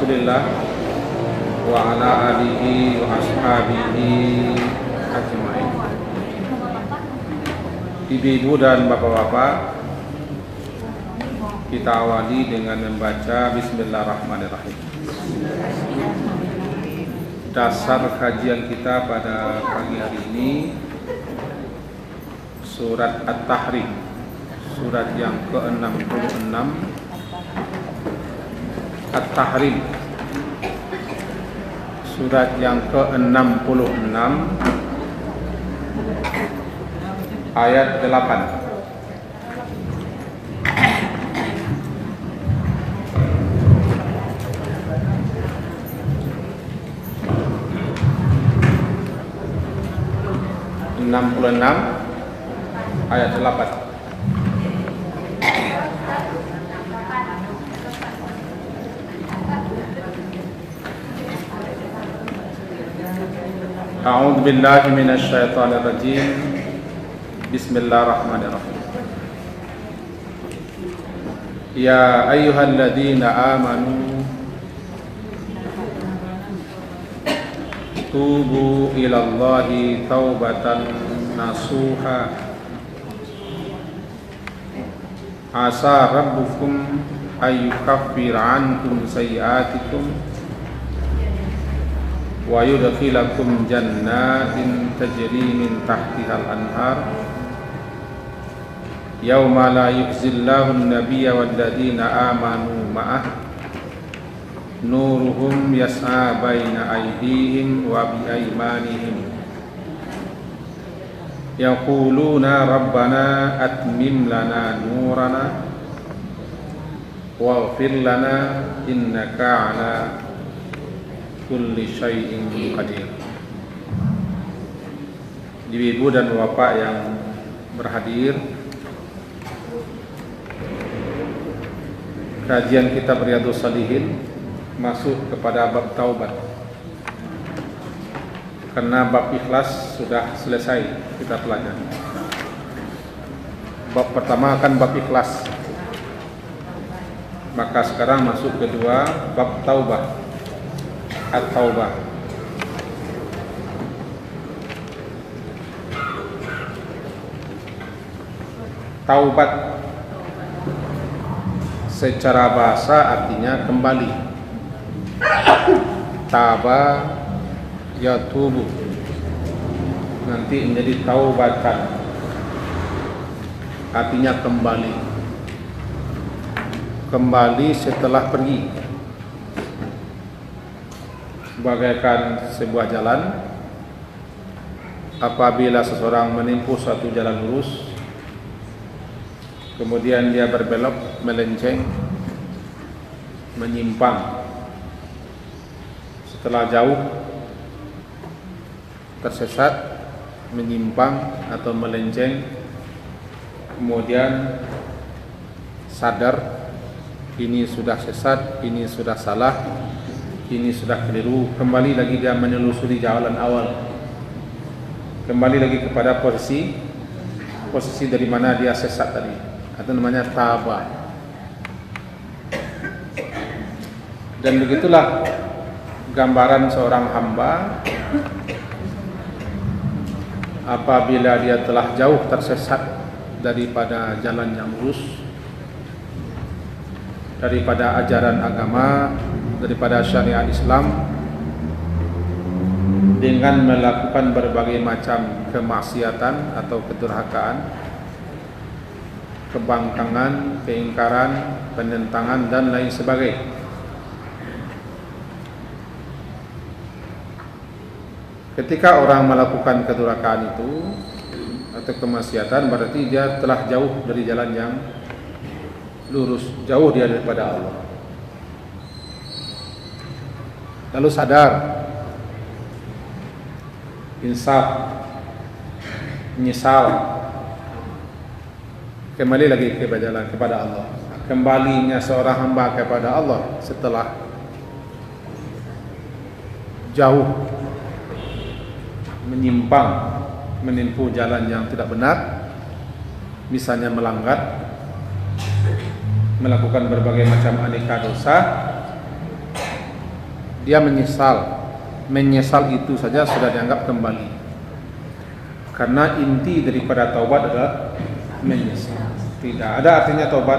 Rasulillah wa ala alihi wa ashabihi ajma'in. Ibu-ibu dan bapak-bapak, kita awali dengan membaca Bismillahirrahmanirrahim. Dasar kajian kita pada pagi hari ini surat At-Tahrim, surat yang ke-66. At-Tahrim, surat yang ke-66 ayat 8. Ayat 8. A'udzu billahi minasy syaithanir rajim. Bismillahirrahmanirrahim. Ya ayyuhalladzina amanu tubu ilallahi taubatan nasuha asa rabbukum ayyukaffir ankum sayyi'atikum wa yudkhilakum jannatin tajri min tahtihal anhar yauma la yukhzillahu an-nabiyya walladzina amanu ma'ah nuruhum yas'a baina aydihim wa bi aymanihim yaquluna rabbana atmim lana nurana waghfir lana innaka ala kulli syai'in qadir. Ibu dan bapak yang berhadir, kajian kita Riyadhus Shalihin masuk kepada bab taubat. Karena bab ikhlas sudah selesai kita pelajari. Bab pertama kan bab ikhlas. Maka sekarang masuk kedua, bab taubah. At-taubah. Taubat secara bahasa artinya kembali. Taba yatubu, nanti menjadi taubatan, artinya kembali setelah pergi. Bagaikan sebuah jalan, apabila seseorang menempuh suatu jalan lurus, kemudian dia berbelok, melenceng, menyimpang, setelah jauh tersesat, menyimpang atau melenceng, kemudian sadar ini sudah sesat, ini sudah salah, ini sudah keliru, kembali lagi dia menelusuri jalan awal, kembali lagi kepada posisi dari mana dia sesat tadi, itu namanya taba. Dan begitulah gambaran seorang hamba apabila dia telah jauh tersesat daripada jalan yang lurus, daripada ajaran agama, daripada syariat Islam, dengan melakukan berbagai macam kemaksiatan atau kedurhakaan, kebangkangan, keingkaran, penentangan dan lain sebagainya. Ketika orang melakukan kedurhakaan itu atau kemaksiatan, berarti dia telah jauh dari jalan yang lurus, jauh dia daripada Allah. Lalu sadar, insaf, menyesal, kembali lagi kepada Allah. Kembalinya seorang hamba kepada Allah setelah jauh menyimpang, menempuh jalan yang tidak benar, misalnya melanggar, melakukan berbagai macam aneka dosa, dia menyesal itu saja sudah dianggap kembali. Karena inti daripada taubat adalah menyesal. Tidak ada artinya taubat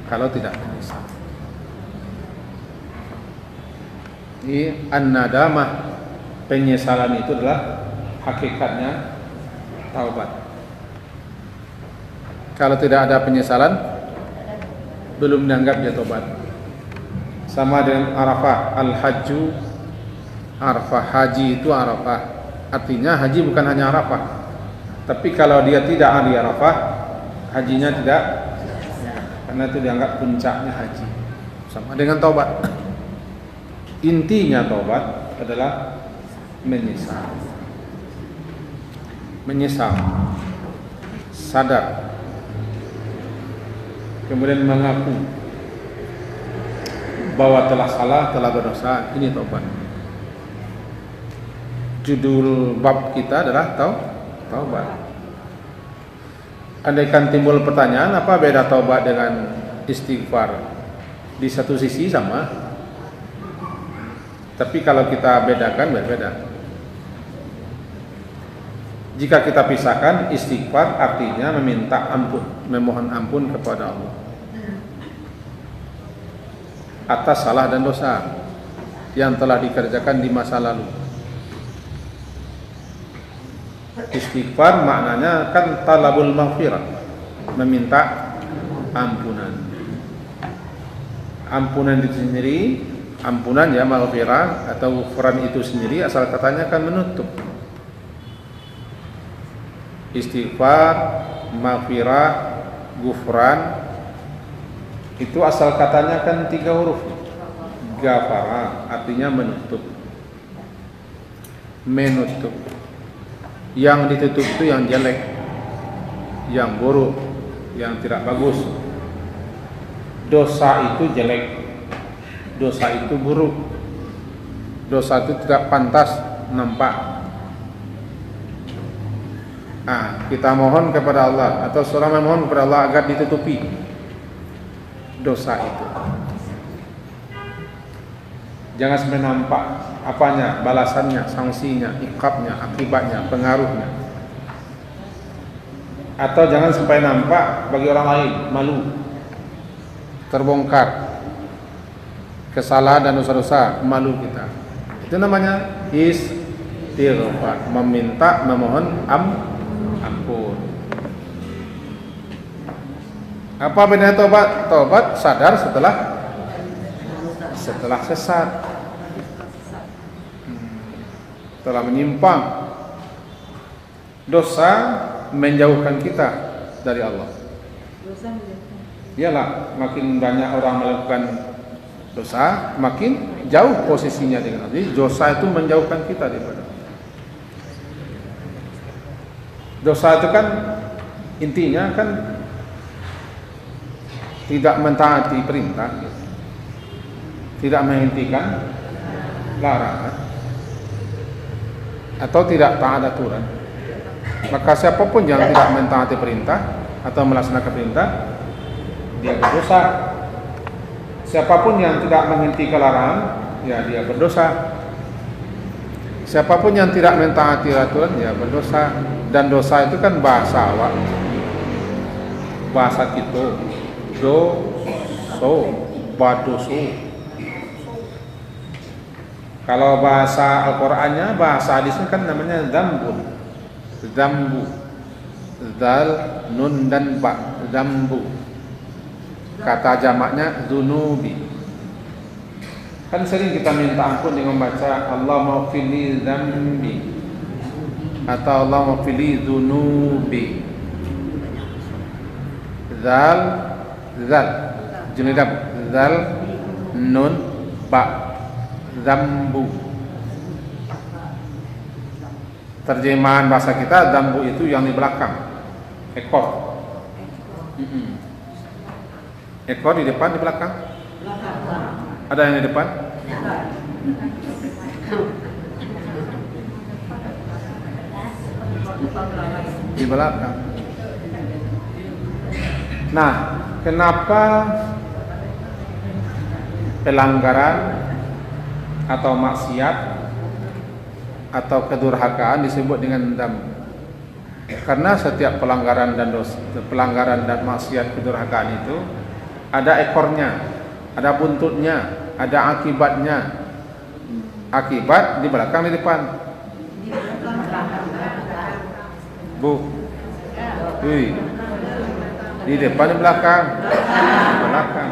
kalau tidak menyesal. Ini an-nadamah, penyesalan itu adalah hakikatnya taubat. Kalau tidak ada penyesalan, belum dianggap dia taubat. Sama dengan Arafah, al-hajju Arafah, haji itu Arafah. Artinya haji bukan hanya Arafah. Tapi kalau dia tidak hari Arafah, hajinya tidak, karena itu dianggap puncaknya haji. Sama dengan taubat. Intinya taubat adalah menyesal. Menyesal, sadar, kemudian mengaku bahwa telah salah, telah berdosa. Ini taubat. Judul bab kita adalah taubat. Andaikan timbul pertanyaan, apa beda taubat dengan istighfar? Di satu sisi sama, tapi kalau kita bedakan berbeda. Jika kita pisahkan, istighfar artinya meminta ampun, memohon ampun kepada Allah atas salah dan dosa yang telah dikerjakan di masa lalu. Istighfar maknanya kan talabul maghfirah, meminta ampunan. Ampunan itu sendiri, ampunan ya maghfirah atau ghufran itu sendiri asal katanya kan menutup. Istighfar, maghfirah, ghufran itu asal katanya kan 3 huruf. Ghafara artinya menutup. Menutup. Yang ditutup itu yang jelek, yang buruk, yang tidak bagus. Dosa itu jelek, dosa itu buruk, dosa itu tidak pantas nampak. Kita mohon kepada Allah atau seorang memohon kepada Allah agar ditutupi dosa itu. Jangan sampai nampak apanya, balasannya, sanksinya, iqabnya, akibatnya, pengaruhnya. Atau jangan sampai nampak bagi orang lain, malu, terbongkar kesalahan dan dosa-dosa, malu kita. Itu namanya istighfar, meminta, memohon ampun. Apa bedanya tobat? Tobat sadar setelah sesat, telah menyimpang. Dosa menjauhkan kita dari Allah. Iyalah, makin banyak orang melakukan dosa, makin jauh posisinya dengan Allah. Jadi dosa itu menjauhkan kita daripada Allah. Dosa itu kan intinya kan tidak mentaati perintah, tidak menghentikan larangan, atau tidak taat aturan. Maka siapapun yang tidak mentaati perintah atau melaksanakan perintah, dia berdosa. Siapapun yang tidak menghentikan larangan, ya dia berdosa. Siapapun yang tidak mentaati aturan, ya berdosa. Dan dosa itu kan bahasa awak, bahasa kita, badoso. Kalau bahasa Al-Qur'annya, bahasa hadisnya kan namanya dzambun. Dzambu. Dzal, nun dan ba, dzambu. Kata jamaknya dzunubi. Kan sering kita minta ampun dengan membaca Allahumma ighfirli dzambi atau Allahumma ighfirli dzunubi. Dzal, junidab, dzal, nun, ba. Dzambu. Terjemahan bahasa kita, dzambu itu yang di belakang, ekor. Ekor di depan, di belakang. Ada yang di depan? Di belakang. Nah, kenapa pelanggaran atau maksiat atau kedurhakaan disebut dengan dzambu. Karena setiap pelanggaran dan maksiat kedurhakaan itu ada ekornya, ada buntutnya, ada akibatnya. Akibat di belakang, di depan. Bu, di depan, di belakang, belakang.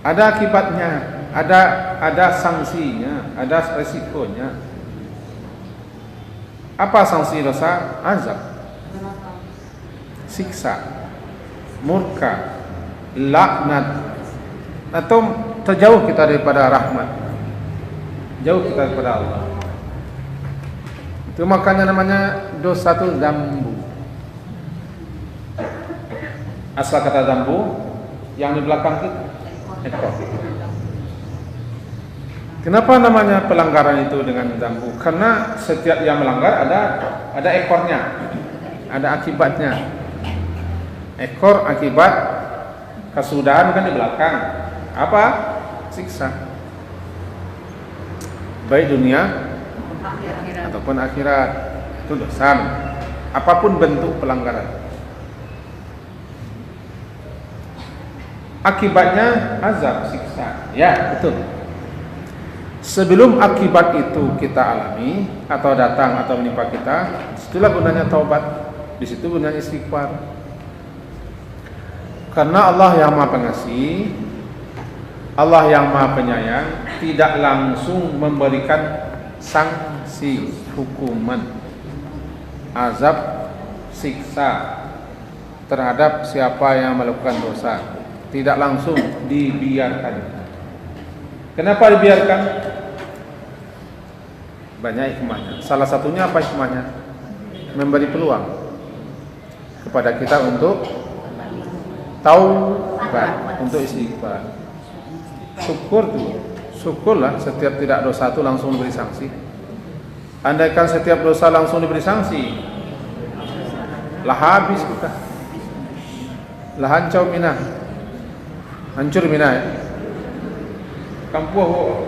Ada akibatnya, ada sanksinya, ada resikonya. Apa sanksi dosa? Azab, siksa, murka, laknat, atau terjauh kita daripada rahmat, jauh kita daripada Allah. Itu makanya namanya dosa itu dzambu. Asal kata dzambu yang di belakang itu ekor. Kenapa namanya pelanggaran itu dengan dzambu? Karena setiap yang melanggar ada ekornya, ada akibatnya. Ekor akibat kesudahan kan di belakang. Apa? Siksa. Baik dunia ataupun akhirat. Itu dosa. Apapun bentuk pelanggaran. Akibatnya azab, siksa. Ya, betul. Sebelum akibat itu kita alami atau datang atau menimpa kita, itulah gunanya taubat. Di situ gunanya istighfar. Karena Allah yang Maha Pengasih, Allah yang Maha Penyayang tidak langsung memberikan sanksi, hukuman, azab, siksa terhadap siapa yang melakukan dosa. Tidak langsung dibiarkan. Kenapa dibiarkan? Banyak hikmahnya. Salah satunya apa hikmahnya? Memberi peluang kepada kita untuk taubat, untuk istighfar. Syukur tuh, syukurlah setiap tidak dosa itu langsung diberi sanksi. Andaikan setiap dosa langsung diberi sanksi, lah habis kita, lah hancur minah, hancur minah ya. Kampuh.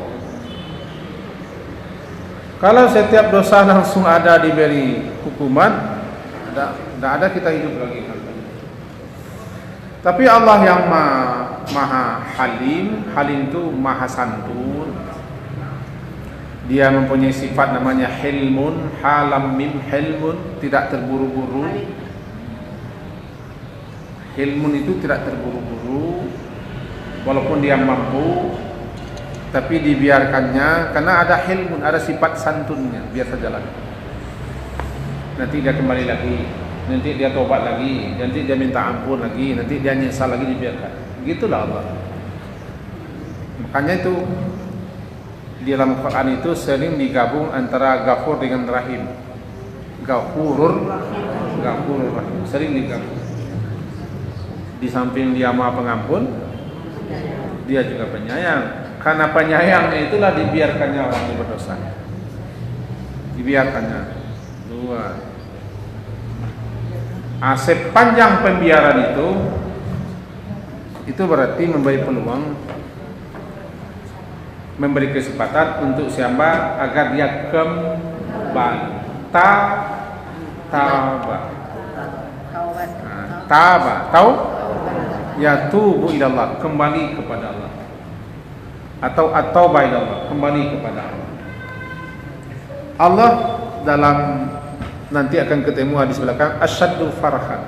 Kalau setiap dosa langsung ada diberi hukuman, tidak ada kita hidup lagi. Tapi Allah yang maha halim, halim itu maha santun. Dia mempunyai sifat namanya hilmun, halam mim hilmun, tidak terburu-buru. Hilmun itu tidak terburu-buru, walaupun dia mampu. Tapi dibiarkannya karena ada hilmun, ada sifat santunnya, biar saja jalan. Nanti dia kembali lagi, nanti dia tobat lagi, nanti dia minta ampun lagi, nanti dia nyesal lagi, dibiarkan. Gitulah Allah. Makanya itu di dalam Quran itu sering digabung antara Ghafur dengan Rahim. Ghafurur Rahim, sering digabung. Di samping dia Maha Pengampun, dia juga penyayang. Karena penyayangnya itulah dibiarkannya orang yang berdosa. Dibiarkannya. Dua. Sepanjang pembiaran itu berarti memberi peluang, memberi kesempatan untuk siapa agar dia kembali. Tahu? Ya tubu ilallah, kembali kepada Allah. Atau at-taubah ilallah, kembali kepada Allah. Allah dalam nanti akan ketemu hadis belakang asyaddu farhan.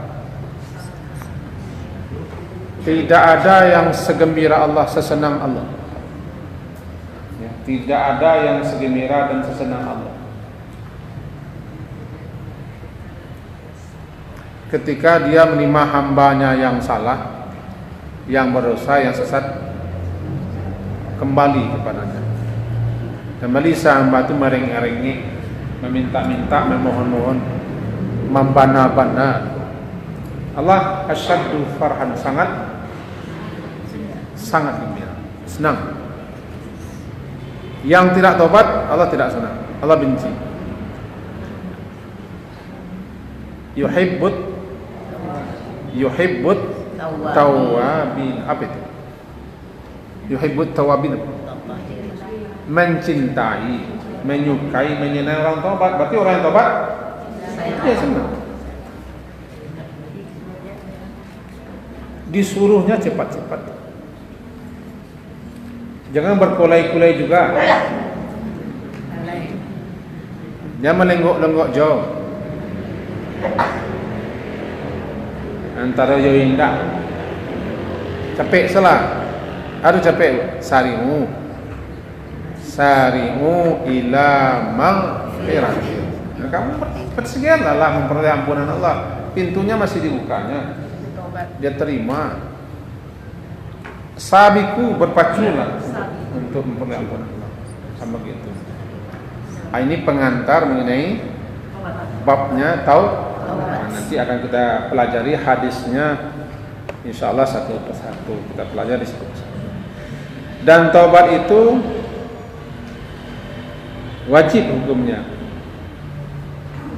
Tidak ada yang segembira Allah, sesenang Allah. Ya, tidak ada yang segembira dan sesenang Allah. Ketika dia menerima hambanya yang salah, yang berdosa, yang sesat, kembali kepadanya. Kembali hamba itu merengek-rengek, meminta-minta, memohon-mohon, membana-bana. Allah asyaddu farhan, sangat gembira, senang. Yang tidak tobat, Allah tidak senang, Allah benci. Yuhibbut tawabin. Apa itu? Yuhibbut tawabin, mencintai, menyukai, menyenangi orang tobat. Berarti orang yang tobat dia senang. Disuruhnya cepat-cepat. Jangan berkulai-kulai juga. Jangan melenggok-lenggok jauh. Antara yo indah. Capek salah. Aduh capek. Sari'u ila maghfirah. Nah, kamu bersegeralah memperoleh ampunan Allah. Pintunya masih dibukanya. Dia terima. Sabiku, berpaculah untuk memperoleh ampunan Allah. Sama gitu. Ini pengantar mengenai babnya nanti akan kita pelajari hadisnya, insyaallah satu persatu kita pelajari satu persatu. Dan taubat itu wajib hukumnya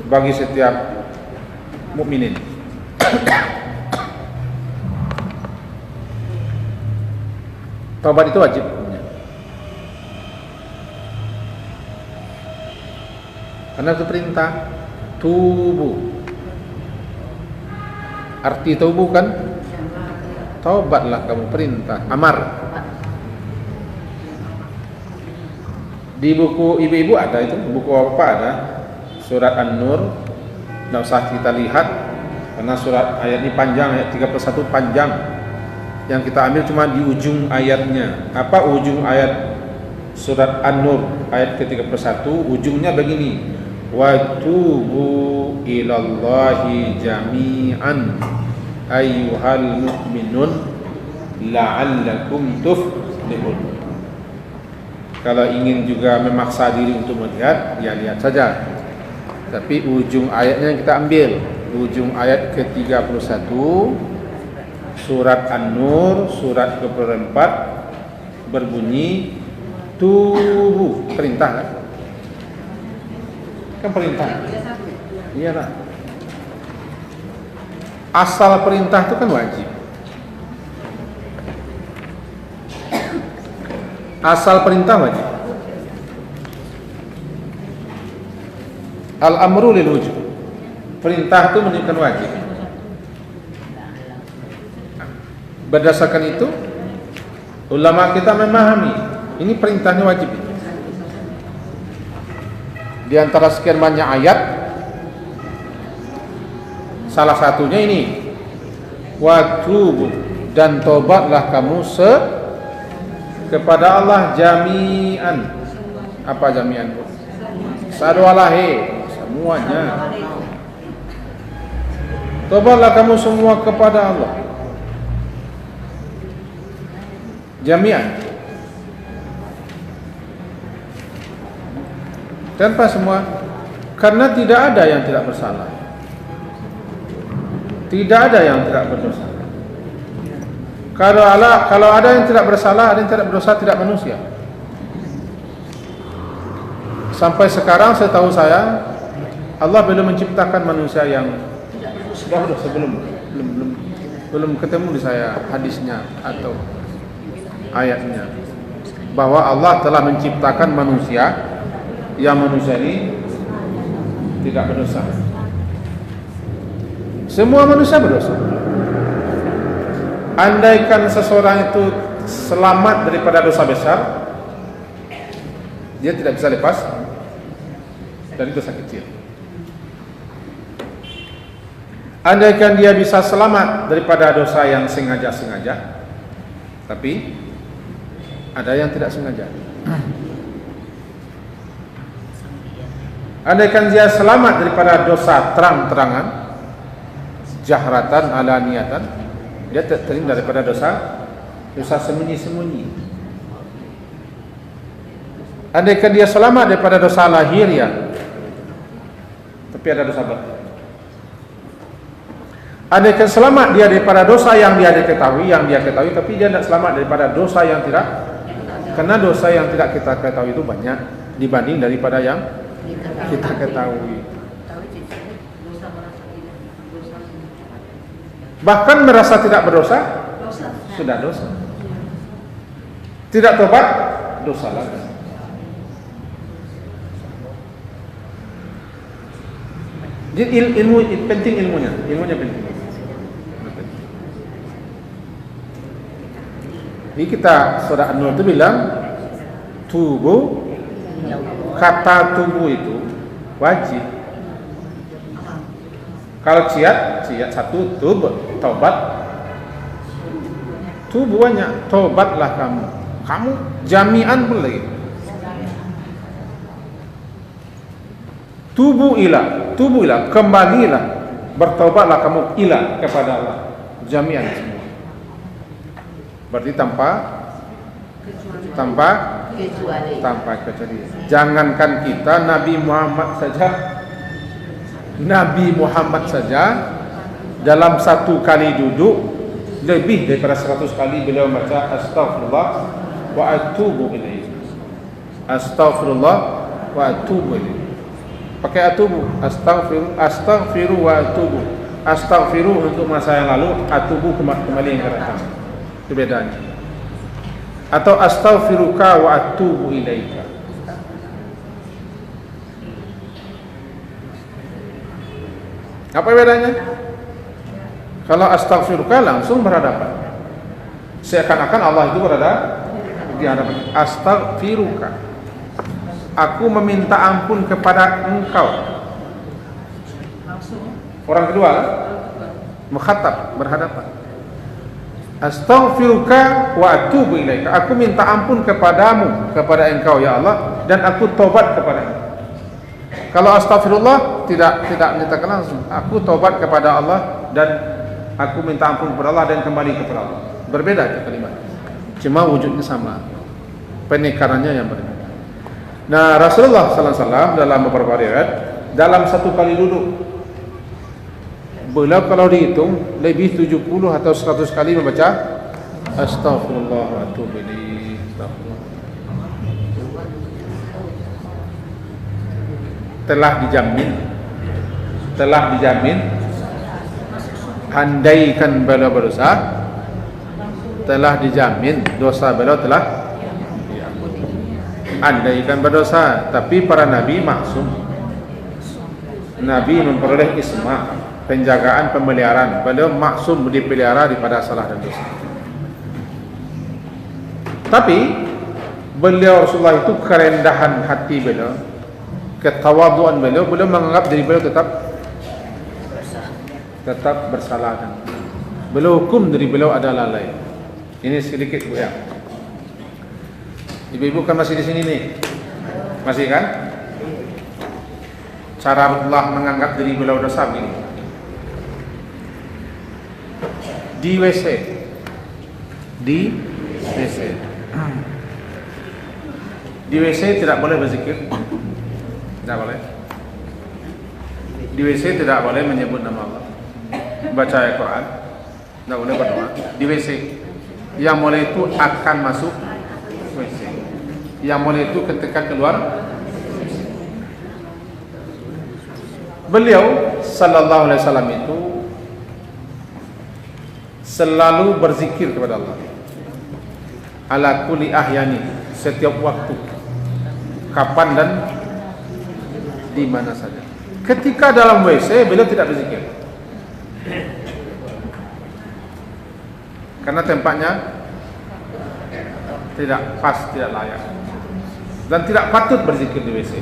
bagi setiap mukminin. Taubat itu wajib hukumnya. Karena itu perintah tubuh. Arti tubuh kan taubatlah kamu, perintah, amar. Di buku ibu-ibu ada itu, buku apa ada? Surat An-Nur. Tidak usah kita lihat karena surat ayat ini panjang, ayat 31 panjang. Yang kita ambil cuma di ujung ayatnya. Apa ujung ayat surat An-Nur ayat ke-31? Ujungnya begini. Wa tubu ilallahi jami'an ayyuhal mu'minun la'allakum tuflihun. Kalau ingin juga memaksa diri untuk melihat, ya lihat saja. Tapi ujung ayatnya yang kita ambil, ujung ayat ke-31 surat An-Nur, surat ke-4 berbunyi tubuh, perintah kan? Kan perintah. Iyalah. Asal perintah itu kan wajib. Asal perintah wajib. Al-amru lil wujub. Perintah itu menunjukkan wajib. Berdasarkan itu, ulama kita memahami ini perintahnya wajib. Di antara sekian banyak ayat, salah satunya ini, watubu, dan tobatlah kamu kepada Allah jami'an. Apa jami'an? Sadwalahi, semuanya. Tobatlah kamu semua kepada Allah jami'an. Tanpa semua, karena tidak ada yang tidak bersalah, tidak ada yang tidak berdosa. Kalau ada yang tidak bersalah, ada yang tidak berdosa, tidak manusia. Sampai sekarang setahu saya Allah belum menciptakan manusia yang sudah berdosa, belum ketemu di saya hadisnya atau ayatnya bahwa Allah telah menciptakan manusia yang manusia ini tidak berdosa. Semua manusia berdosa. Andaikan seseorang itu selamat daripada dosa besar, dia tidak bisa lepas dari dosa kecil. Andaikan dia bisa selamat daripada dosa yang sengaja-sengaja, tapi ada yang tidak sengaja. Andaikan dia selamat daripada dosa terang-terangan, jahratan ala niatan, dia terhindar daripada dosa sembunyi-sembunyi. Andaikan dia selamat daripada dosa lahiriah, tapi ada dosa batin. Andaikan selamat dia daripada dosa yang dia ketahui, tapi dia tidak selamat daripada dosa yang tidak, karena dosa yang tidak kita ketahui itu banyak dibanding daripada yang kita ketahui. Bahkan merasa tidak berdosa sudah dosa. tidak tobat, dosa lagi. Jadi ilmu penting, ilmunya penting. Ini kita surah An-Nur itu bilang tubuh, kata tubuh itu wajib. Kalau ciat satu, taubat. Tubuh banyak, taubatlah kamu jami'an pun lagi. Tubuh ilah, kembalilah, bertaubatlah kamu ilah kepada Allah, jami'an semua. Berarti tanpa kecuali. Jangankan kita, Nabi Muhammad saja dalam satu kali duduk lebih daripada 100 kali beliau baca astaghfirullah wa atubu ilaih. Astaghfirullah wa atubu ilaih. Pakai atubu, astaghfiru wa atubu. Astaghfiru untuk masa yang lalu, atubu kembali yang akan datang. Itu bedanya. Atau astaghfiruka wa atubu ilaika. Apa bedanya? Kalau astaghfiruka langsung berhadapan, seakan-akan Allah itu berada di hadapan. Astaghfiruka, aku meminta ampun kepada engkau. Orang kedua mukhatab, berhadapan. Astaghfiruka wa atubu ilaika, aku minta ampun kepadamu, kepada engkau ya Allah, dan aku tobat kepadamu. Kalau astaghfirullah tidak menyatakan langsung, aku tobat kepada Allah dan aku minta ampun kepada Allah dan kembali kepada Allah. Berbeda itu kalimat, cuma wujudnya sama, penekarannya yang berbeda. Nah, Rasulullah sallallahu alaihi wasallam dalam beberapa riwayat, dalam satu kali duduk beliau kalau dihitung lebih 70 atau 100 kali membaca astaghfirullah wa atubu ilaih. Telah dijamin andaikan beliau berdosa, telah dijamin dosa beliau telah andaikan berdosa. Tapi para nabi maksum, nabi memperoleh isma, penjagaan, pemeliharaan. Beliau maksum, dipelihara daripada salah dan dosa. Tapi beliau Rasulullah itu kerendahan hati beliau, ketawaduan beliau menganggap diri beliau tetap bersalah, dan beliau hukum diri beliau ada lalai. Ini sedikit Bu ya. Ibu-ibu kan masih di sini nih, masih kan? Cara Allah menganggap diri beliau dosa begini. Di WC, di WC tidak boleh berzikir. Tidak boleh. Di WC tidak boleh menyebut nama Allah, baca Al-Quran, tidak boleh berdoa. Di WC yang boleh itu akan masuk WC, yang boleh itu ketika keluar. Beliau sallallahu alaihi wasallam itu selalu berzikir kepada Allah ala kulli ahyani, setiap waktu, kapan dan di mana saja. Ketika dalam WC beliau tidak berzikir karena tempatnya tidak pas, tidak layak, dan tidak patut berzikir di WC.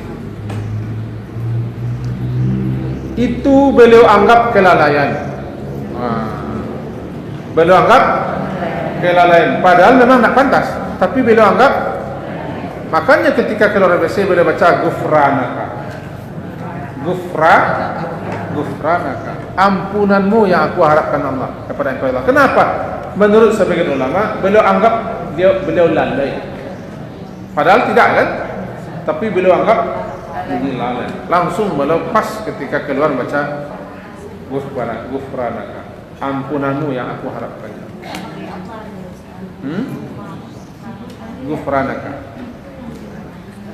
Itu beliau anggap kelalaian. Beliau anggap kelalaian, padahal memang tidak pantas, tapi beliau anggap. Makanya ketika keluar WC beliau baca gufranaka, ampunanmu yang aku harapkan Allah kepada engkau Allah. Kenapa? Menurut sebagian ulama beliau anggap beliau lalai, padahal tidak kan, tapi beliau anggap ini lalai. Langsung beliau pas ketika keluar baca gufranaka, ampunanmu yang aku harapkan. Gufranaka,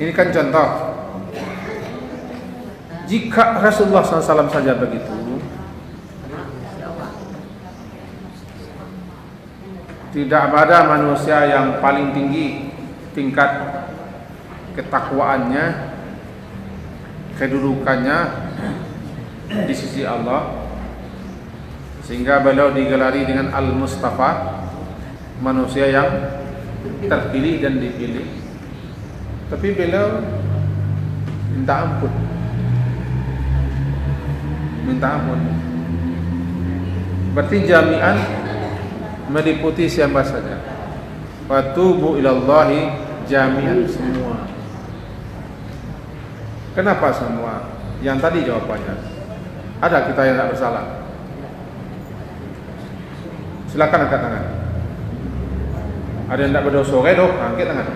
ini kan contoh. Jika Rasulullah SAW saja begitu, tidak ada manusia yang paling tinggi tingkat ketakwaannya, kedudukannya di sisi Allah, sehingga beliau digelari dengan Al-Mustafa, manusia yang terpilih dan dipilih. Tapi beliau minta ampun, berarti jami'an meliputi siapa saja. Watubu ilallahi jami'an, semua. Kenapa semua? Yang tadi jawabannya. Ada kita yang tidak bersalah? Silakan angkat tangan. Ada yang tidak berdosa? Redo, angkat tangan.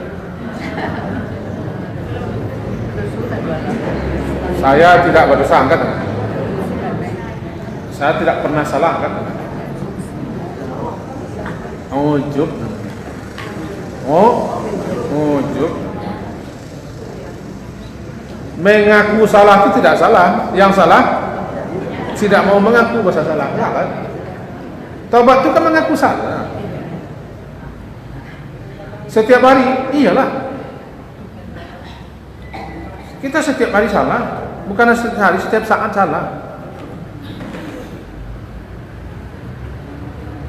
Saya tidak berdosa, angkat tangan. Saya tidak pernah salah, angkat tangan. Ujub. Ujub. Mengaku salah itu tidak salah. Yang salah tidak mau mengaku bahasa salah. Kan? Taubat itu kan mengaku salah. Setiap hari, iyalah. Kita setiap hari salah, bukan setiap hari, setiap saat salah.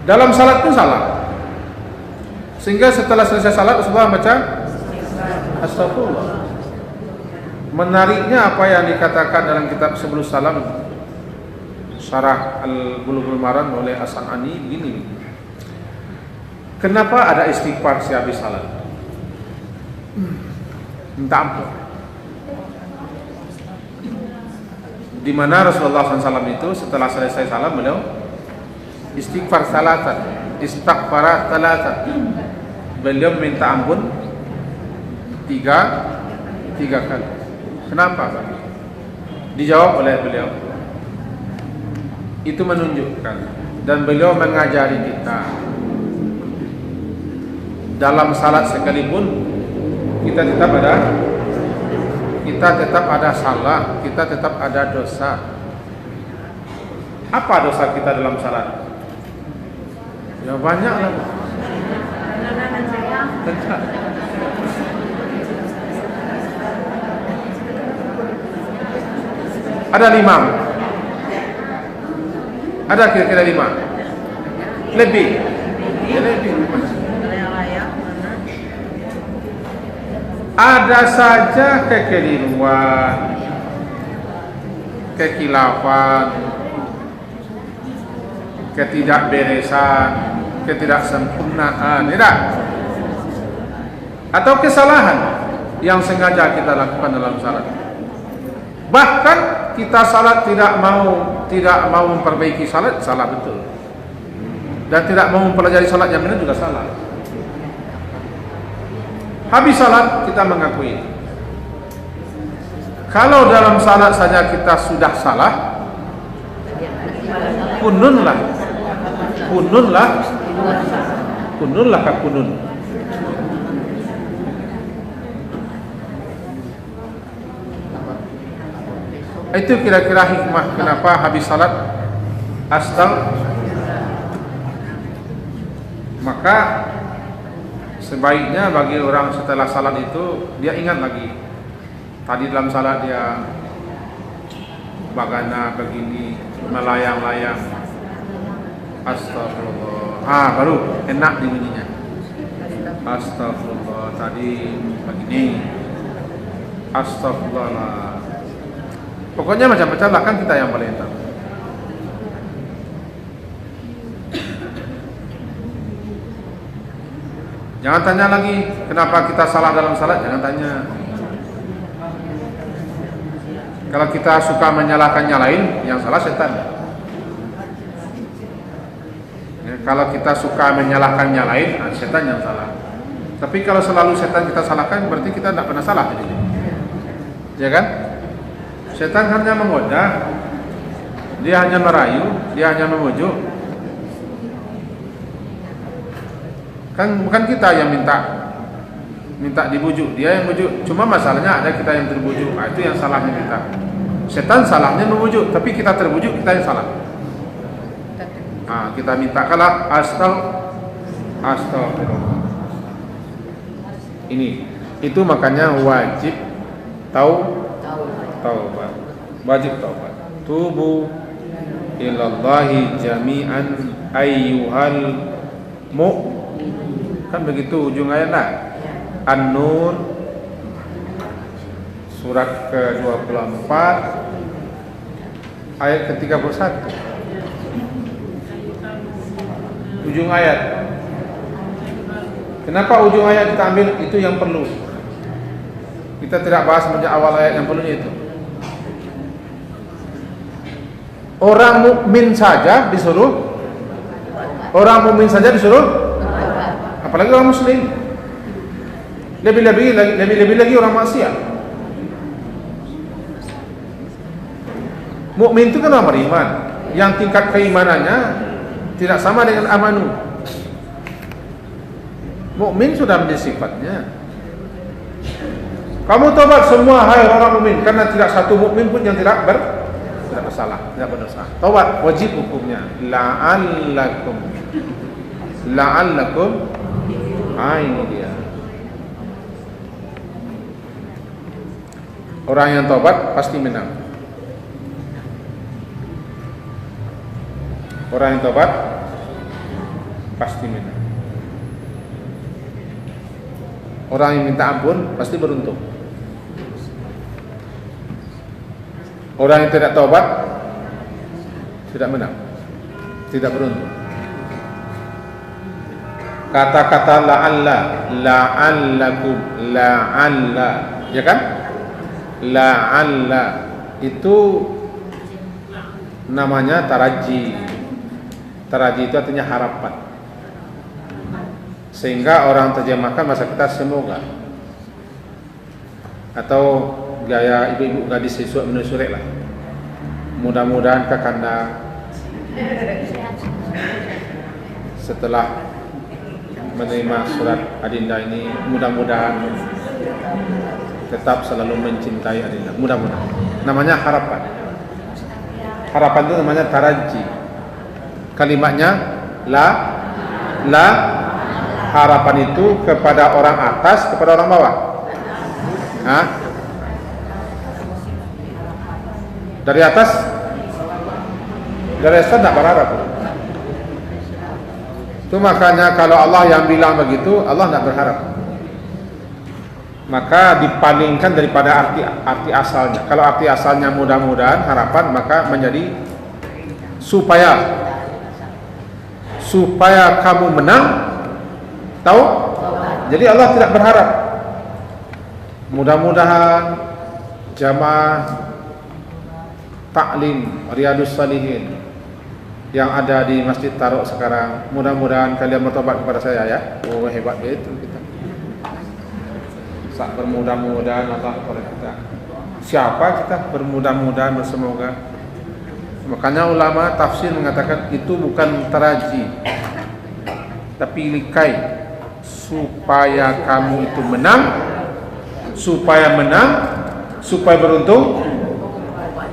Dalam salat pun salah. Sehingga setelah selesai salat Rasulullah baca astagfirullah. Menariknya apa yang dikatakan dalam kitab Sebelum Salam, Syarah Al-Bulughul Maram oleh As-San'ani begini. Kenapa ada istighfar si habis salat? Minta ampun. Di mana Rasulullah SAW itu setelah selesai salam beliau istighfar salatan, istighfar salatan. Beliau minta ampun tiga kali. Kenapa? Dijawab oleh beliau. Itu menunjukkan, dan beliau mengajari kita dalam salat sekalipun kita tetap ada salah, kita tetap ada dosa. Apa dosa kita dalam salat? Ya banyak lah. Ada 5. Ada kira-kira 5. Lebih. Ada saja kekeliruan, kekilafan, ketidakberesan, ketidaksempurnaan, tidak? Atau kesalahan yang sengaja kita lakukan dalam salat. Bahkan kita salat tidak mau memperbaiki salat, salah betul. Dan tidak mau mempelajari salat yang benar juga salah. Habis salat kita mengakui. Kalau dalam salat saja kita sudah salah, kununlah ka kunun. Itu kira-kira hikmah kenapa habis salat maka sebaiknya bagi orang setelah salat itu dia ingat lagi tadi dalam salat dia bagaimana begini melayang-layang astagfirullah, baru enak dibunyinya. Astagfirullah tadi begini, astagfirullah. Pokoknya macam-macam lah, kan kita yang paling tahu. Jangan tanya lagi kenapa kita salah dalam salat, jangan tanya. Kalau kita suka menyalahkan yang lain, yang salah setan. Ya, kalau kita suka menyalahkan yang lain, setan yang salah. Tapi kalau selalu setan kita salahkan, berarti kita tidak pernah salah jadinya. Ya kan? Setan hanya menggoda, dia hanya merayu, dia hanya memujuk. Kan bukan kita yang minta dibujuk, dia yang bujuk. Cuma masalahnya ada kita yang terbujuk. Itu yang salahnya kita. Setan salahnya memujuk, tapi kita terbujuk, kita yang salah. Kita minta kalah astagfirullah. Ini itu makanya wajib taubat. Wajib taubat. Tubu ilallahi jami'an ayyuhal kan begitu ujung ayat lah. An-Nur surat ke-24 ayat ke-31. Ujung ayat. Kenapa ujung ayat kita ambil? Itu yang perlu. Kita tidak bahas sejak awal ayat yang perlunya itu. Orang mukmin saja disuruh, apalagi orang muslim. Lebih-lebih lagi orang maksiat. Mukmin itu kan orang beriman, yang tingkat keimanannya tidak sama dengan amanu. Mukmin sudah menjadi sifatnya. Kamu tobat semua hai orang mukmin, karena tidak satu mukmin pun yang tidak bersalah, tidak berdosa. Tobat wajib hukumnya. La'allakum. Ini dia. Orang yang tobat pasti menang. Orang yang tobat pasti menang. Orang yang minta ampun pasti beruntung. Orang yang tidak taubat tidak menang, tidak beruntung. Kata-kata la'allakum, la'alla, ya kan? La'alla itu namanya taraji. Taraji itu artinya harapan. Sehingga orang terjemahkan masa kita semoga. Atau gaya ibu-ibu gadis siswa menulis surat lah. Mudah-mudahan kakanda setelah menerima surat adinda ini, mudah-mudahan tetap selalu mencintai adinda. Mudah-mudahan. Namanya harapan. Harapan itu namanya taraji. Kalimatnya la harapan itu kepada orang atas, kepada orang bawah. Hah? Dari atas tidak berharap. Itu makanya kalau Allah yang bilang begitu, Allah tidak berharap. Maka dipalingkan daripada arti asalnya. Kalau arti asalnya mudah-mudahan harapan, maka menjadi supaya kamu menang. Tahu? Jadi Allah tidak berharap. Mudah-mudahan jamaah taklim Riyadus Salihin yang ada di Masjid Tarok sekarang, mudah-mudahan kalian bertobat kepada saya ya. Oh, hebat itu kita. Sak bermudah-mudahan Allah kepada kita. Siapa kita bermudah-mudahan bersemoga? Makanya ulama tafsir mengatakan itu bukan taraji, tapi likai, supaya kamu itu menang, supaya beruntung.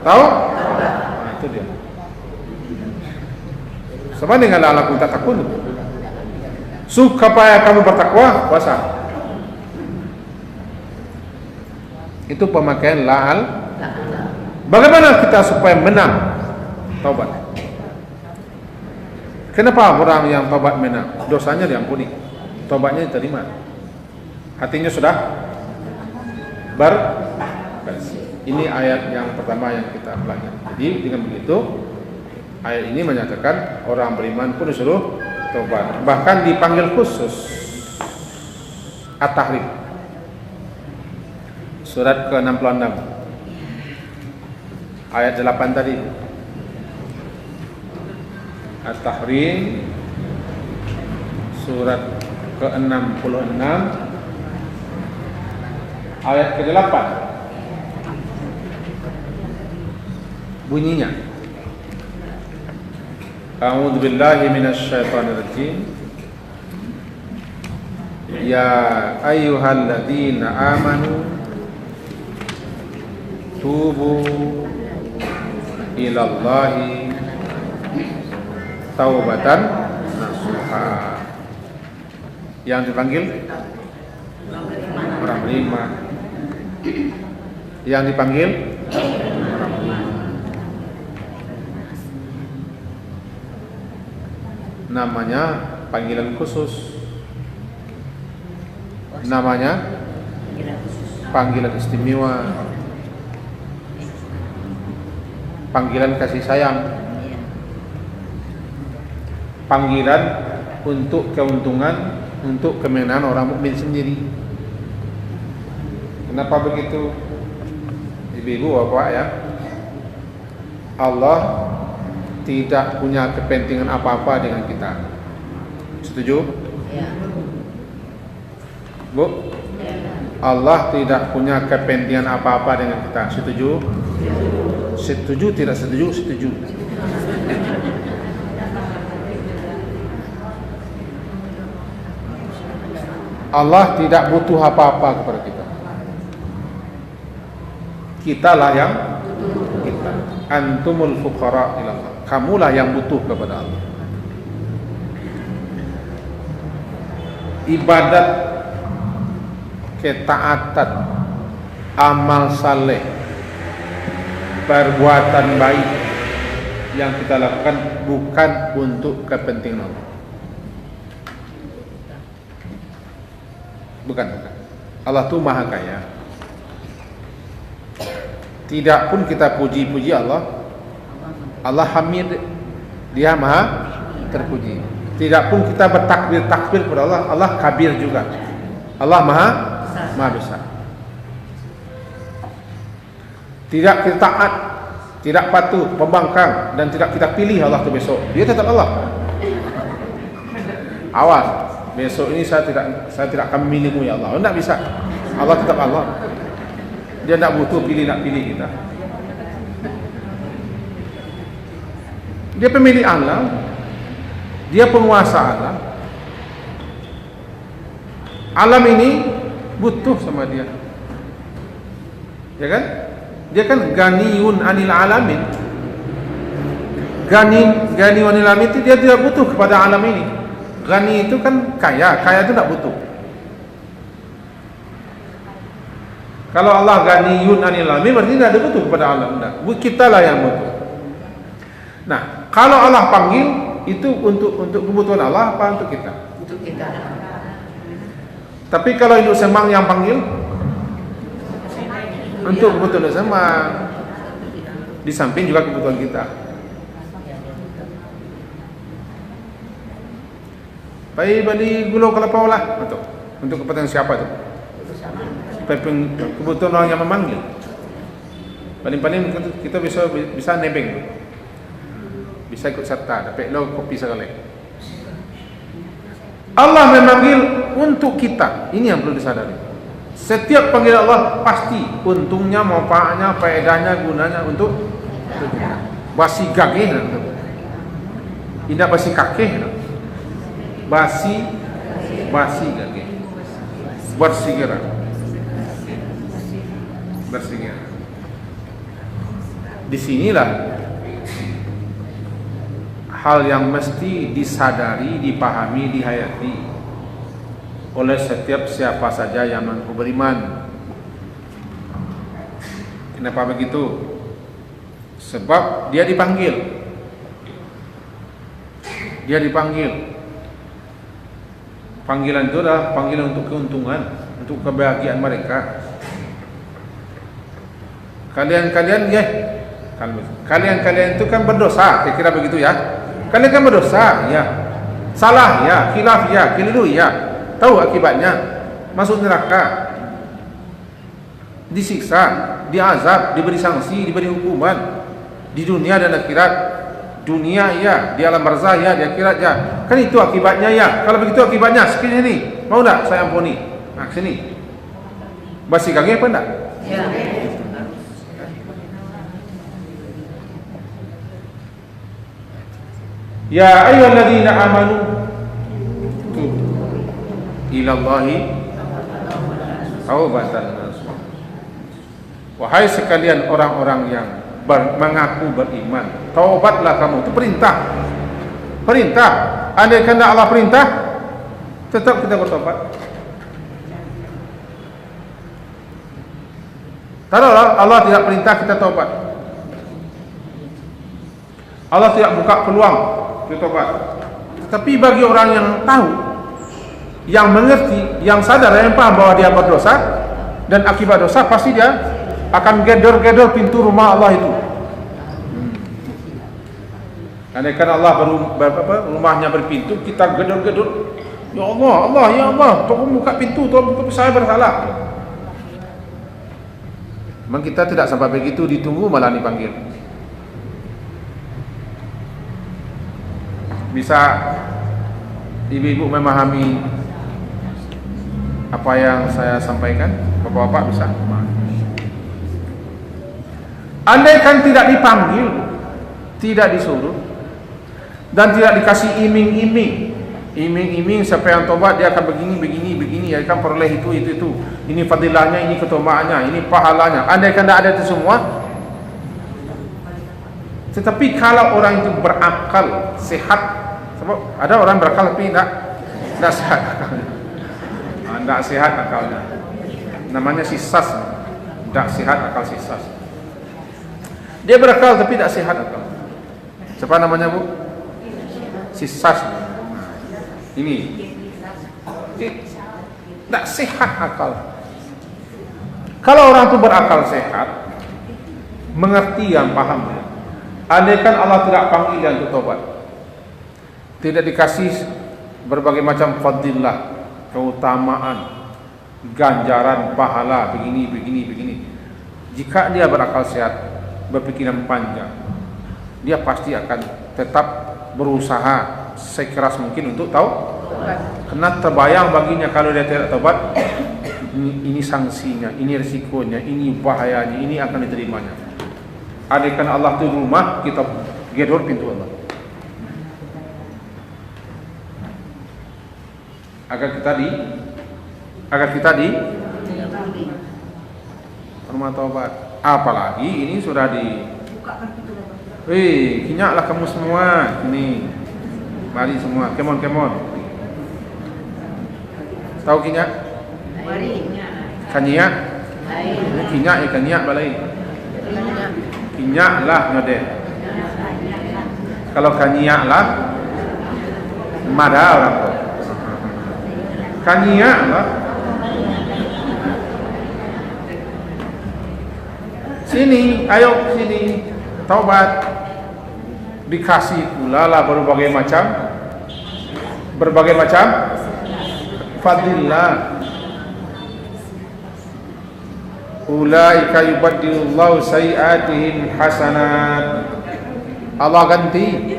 Tahu? Nah, itu dia. Sama dengan la'allakum tattaqun. Supaya kamu bertakwa, puasa. Itu pemakaian la'al. Bagaimana kita supaya menang? Taubat. Kenapa orang yang taubat menang? Dosanya diampuni, taubatnya diterima, hatinya sudah bersih. Ini ayat yang pertama yang kita pelajari. Jadi dengan begitu ayat ini menyatakan orang beriman pun disuruh taubat. Bahkan dipanggil khusus At-Tahrim surat ke-66 ayat 8 tadi. At-Tahrim surat ke-66 ayat ke-8 bunyinya, A'udzu billahi minasyaitonir rajim. Ya ayyuhalladzina amanu tubu ilallahi taubatan nasuha. Yang dipanggil orang beriman. Yang dipanggil namanya panggilan khusus, namanya panggilan istimewa, panggilan kasih sayang, panggilan untuk keuntungan, untuk kemenangan orang mukmin sendiri. Kenapa begitu? Ibu-ibu, bapak ya, Allah tidak punya kepentingan apa-apa dengan kita. Setuju? Ya. Bu? Ya. Allah tidak punya kepentingan apa-apa dengan kita. Setuju? Setuju, tidak setuju? Setuju. Allah tidak butuh apa-apa kepada kita. Kitalah yang kita. Antumul fuqara ilallah. Kamulah yang butuh kepada Allah. Ibadat, ketaatan, amal saleh, perbuatan baik yang kita lakukan bukan untuk kepentingan Allah. Bukan. Allah itu maha kaya. Tidak pun kita puji-puji Allah. Allah hamid, dia maha terpuji. Tidak pun kita bertakbir-takbir kepada Allah. Allah kabir juga. Allah maha besar. Tidak kita taat, tidak patuh, pembangkang, dan tidak kita pilih Allah itu besok. Dia tetap Allah. Awas, besok ini saya tidak akan memilihmu ya Allah. Tidak bisa. Allah tetap Allah. Dia tidak butuh nak pilih kita. Dia pemilik alam, dia penguasa alam. Alam ini butuh sama dia, ya kan? Dia kan ganiyun anil alamin. Ganiyun anil alamin itu dia tidak butuh kepada alam ini. Gani itu kan kaya itu tidak butuh. Kalau Allah ganiyun anil alamin berarti tidak ada butuh kepada alam. Kita lah yang butuh. Nah, kalau Allah panggil itu untuk kebutuhan Allah apa untuk kita? Untuk kita. Tapi kalau induk semang yang panggil untuk kebutuhan semang, di samping juga kebutuhan kita. Baik beli gula kelapa lah untuk kebutuhan siapa tu? Kebutuhan orang yang memanggil. Paling-paling kita bisa nebeng, bisa ikut serta, dapat lo kopi sekali. Allah memanggil untuk kita. Ini yang perlu disadari. Setiap panggilan Allah pasti untungnya, manfaatnya, faedahnya, gunanya untuk kita. Basi gagih, tidak basi kakeh, basi gagih, bersegera. Disinilah hal yang mesti disadari, dipahami, dihayati oleh setiap siapa saja yang mampu beriman. Kenapa begitu? Sebab dia dipanggil. Panggilan itu adalah panggilan untuk keuntungan, untuk kebahagiaan mereka. Kalian itu kan berdosa, kira-kira begitu ya. Kalian kan berdosa, ya. Salah ya, khilaf ya, keliru ya. Tahu akibatnya, masuk neraka, disiksa, diazab, diberi sanksi, diberi hukuman di dunia dan akhirat. Dunia ya, di alam barzah ya, di akhirat ya. Kan itu akibatnya ya. Kalau begitu akibatnya segini nih. Mau enggak saya ampuni? Nah, sini. Basi kaki apa enggak? Ya. Ya ayyuhalladzina amanu tubu ilallahi taubatan nasuha. Wahai sekalian orang-orang yang mengaku beriman, taubatlah kamu. Itu perintah. Andai kata Allah perintah, tetap kita bertobat. Taruhlah Allah tidak perintah kita taubat, Allah tidak buka peluang kita taubat. Tapi bagi orang yang tahu, yang mengerti, yang sadar, yang paham bahwa dia berdosa dan akibat dosa, pasti dia akan gedor-gedor pintu rumah Allah itu. Andaikan Allah rumahnya berpintu, kita gedor-gedor, ya Allah, ya Allah, tolong buka pintu, tolong buka, saya bersalah. Memang kita tidak sampai begitu, ditunggu malah dipanggil. Bisa ibu-ibu memahami apa yang saya sampaikan? Bapak-bapak bisa? Andaikan tidak dipanggil, tidak disuruh, dan tidak dikasih iming-iming siapa yang tobat dia akan begini, dia akan peroleh itu, ini fadilahnya, ini keutamaannya, ini pahalanya. Andaikan tidak ada itu semua. Tetapi kalau orang itu berakal, sehat, sebab ada orang berakal tapi tidak sehat akalnya, tidak sehat akalnya, namanya sisas, tidak sehat akal sisas. Dia berakal tapi tidak sehat akal. Siapa namanya bu? Sisas. Ini tidak sehat akal. Kalau orang itu berakal sehat, mengerti yang paham, andaikan Allah tidak panggil yang untuk tobat, tidak dikasih berbagai macam fadilah, keutamaan, ganjaran, pahala, begini, jika dia berakal sehat, berpikiran panjang, dia pasti akan tetap berusaha sekeras mungkin untuk tahu. Karena terbayang baginya kalau dia tidak tobat, ini sanksinya, ini risikonya, ini bahayanya, ini akan diterimanya. Andaikan Allah itu rumah, kita gedor pintu Allah agar kita di rumah taubat. Apalagi ini sudah di kinyaklah kamu semua ini, mari semua, kemon. Tahu kinyak? Kanyak? Ini kinyak ya, kanyak balai. Kinyak lah ngade. Kalau kanyak lah mada orang tu. Kanyak lah. Sini, ayo sini, taubat. Dikasih pula lah berbagai macam fadilah. Ulaika yubaddilullahu sayiatihim hasanat. Allah ganti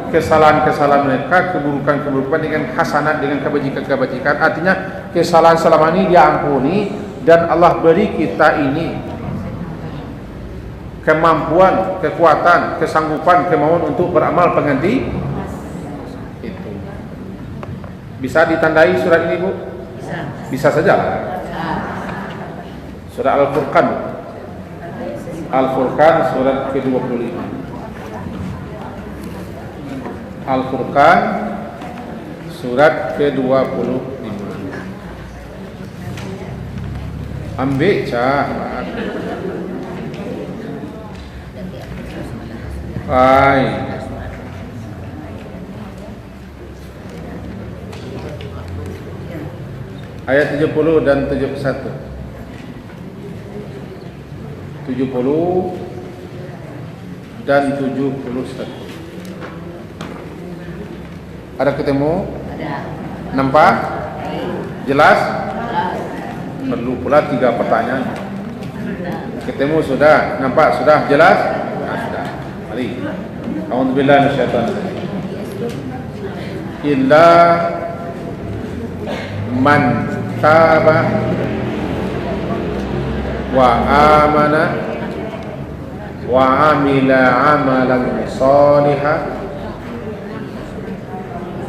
kesalahan-kesalahan mereka, keburukan-keburukan dengan hasanat, dengan kebajikan-kebajikan. Artinya kesalahan selama ini diampuni, dan Allah beri kita ini kemampuan, kekuatan, kesanggupan, kemauan untuk beramal pengganti itu. Bisa ditandai surat ini bu? Bisa saja. Surah Al-Furqan surat ke-25. Al-Furqan surat ke-25. Ambil cah. Baik. Ayat 70 dan 71. 70 dan 71. Ada ketemu? Ada. Nampak? Jelas? Perlu pula 3 pertanyaan. Ketemu sudah? Nampak sudah? Jelas? Nah, sudah. Mari. A'udzubillahi minasyaitonir rajim. Illa man taba wa amana wa amila amalan shalihan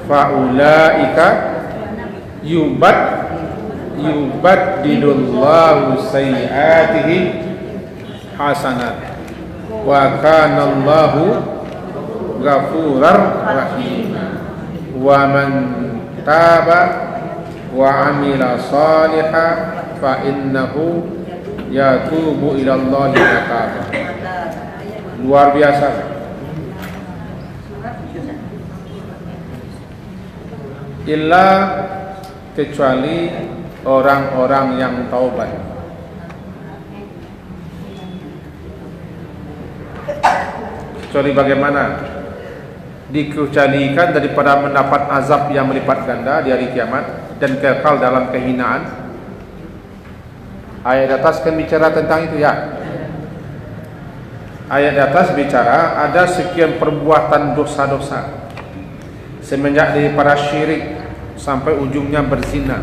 fa ulaika yubaddilullahu sayyi'atihim hasanat wa kana Allahu ghafurar rahim. Wa man taba wa amila shalihan fa innahu yatubu ila Allah mataba. Luar biasa. Illa kecuali orang-orang yang taubat. Kecuali bagaimana? Dikecualikan daripada mendapat azab yang melipat ganda di hari kiamat dan kekal dalam kehinaan. Ayat atas kan bicara tentang itu ya. Ayat atas bicara ada sekian perbuatan dosa-dosa semenjak daripada syirik sampai ujungnya berzina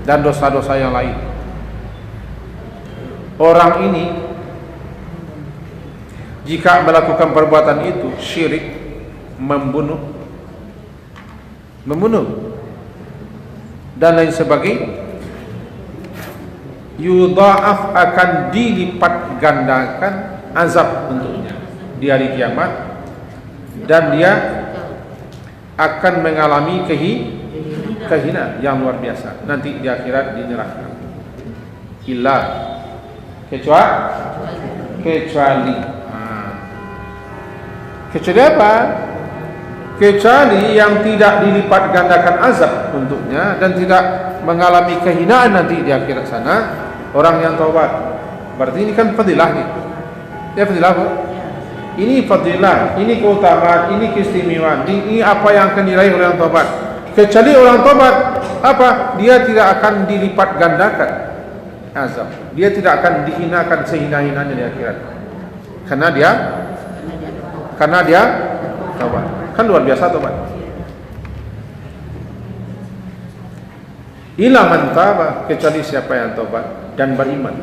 dan dosa-dosa yang lain. Orang ini jika melakukan perbuatan itu syirik, membunuh dan lain sebagainya, yudha'af akan dilipat gandakan azab untuknya di hari kiamat, dan dia akan mengalami kehinaan yang luar biasa nanti di akhirat di neraka. Illa kecuali apa? Kecuali yang tidak dilipat gandakan azab untuknya dan tidak mengalami kehinaan nanti di akhirat sana, orang yang taubat. Berarti ini kan fadilah nih. Ya fadilah. Ini fadilah, ini keutamaan, ini keistimewaan. Ini apa yang akan diraih oleh orang taubat. Kecuali orang taubat apa? Dia tidak akan dilipat gandakan azab. Dia tidak akan dihinakan sehina-hinanya di akhirat. Karena dia taubat. Kan luar biasa taubat. Ila man taba, kecuali siapa yang taubat dan beriman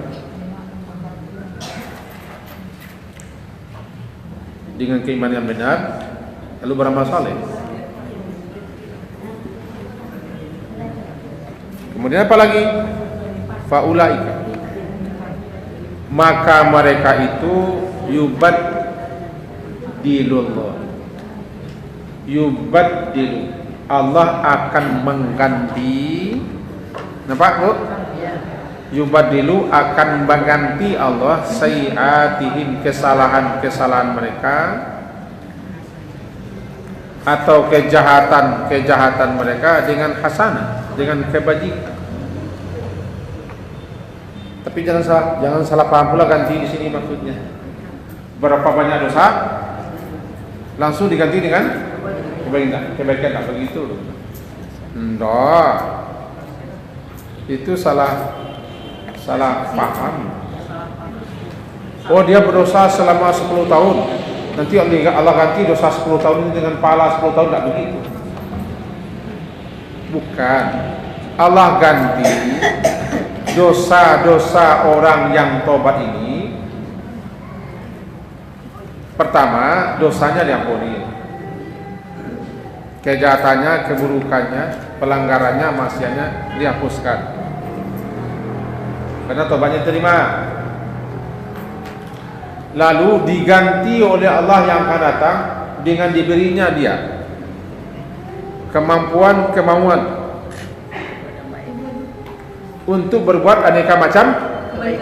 dengan keimanan yang benar lalu beramal saleh. Kemudian apa lagi? Faulaika, maka mereka itu yubaddilu, Allah akan mengganti. Nampak bu? Yubaddilu akan mengganti Allah sayiatihim, kesalahan mereka atau kejahatan mereka dengan hasanah, dengan kebajikan. Tapi jangan salah paham pula ganti di sini maksudnya. Berapa banyak dosa langsung diganti dengan kebaikan, tak begitu. Enggak. Itu salah paham. Oh, dia berdosa selama 10 tahun. Nanti Allah ganti dosa 10 tahun ini dengan pahala 10 tahun, tak begitu. Bukan. Allah ganti dosa-dosa orang yang tobat ini. Pertama, dosanya diampuni, kejahatannya, keburukannya, pelanggarannya, maksiatnya dihapuskan karena tobatnya terima. Lalu diganti oleh Allah yang akan datang dengan diberinya dia kemampuan untuk berbuat aneka macam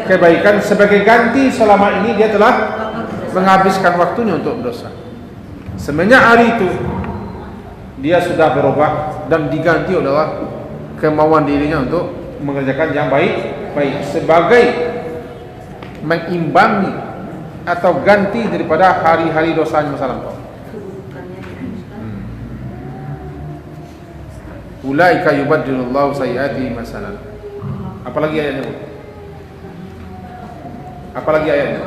kebaikan sebagai ganti selama ini dia telah menghabiskan waktunya untuk dosa. Semenjak hari itu dia sudah berubah dan diganti oleh Allah kemauan dirinya untuk mengerjakan yang baik sebagai mengimbangi atau ganti daripada hari-hari dosanya masa lampau. Ulaika yubaddilullahu sayyi'atihim hasanat. Apalagi ayatnya bu? Apalagi ayatnya?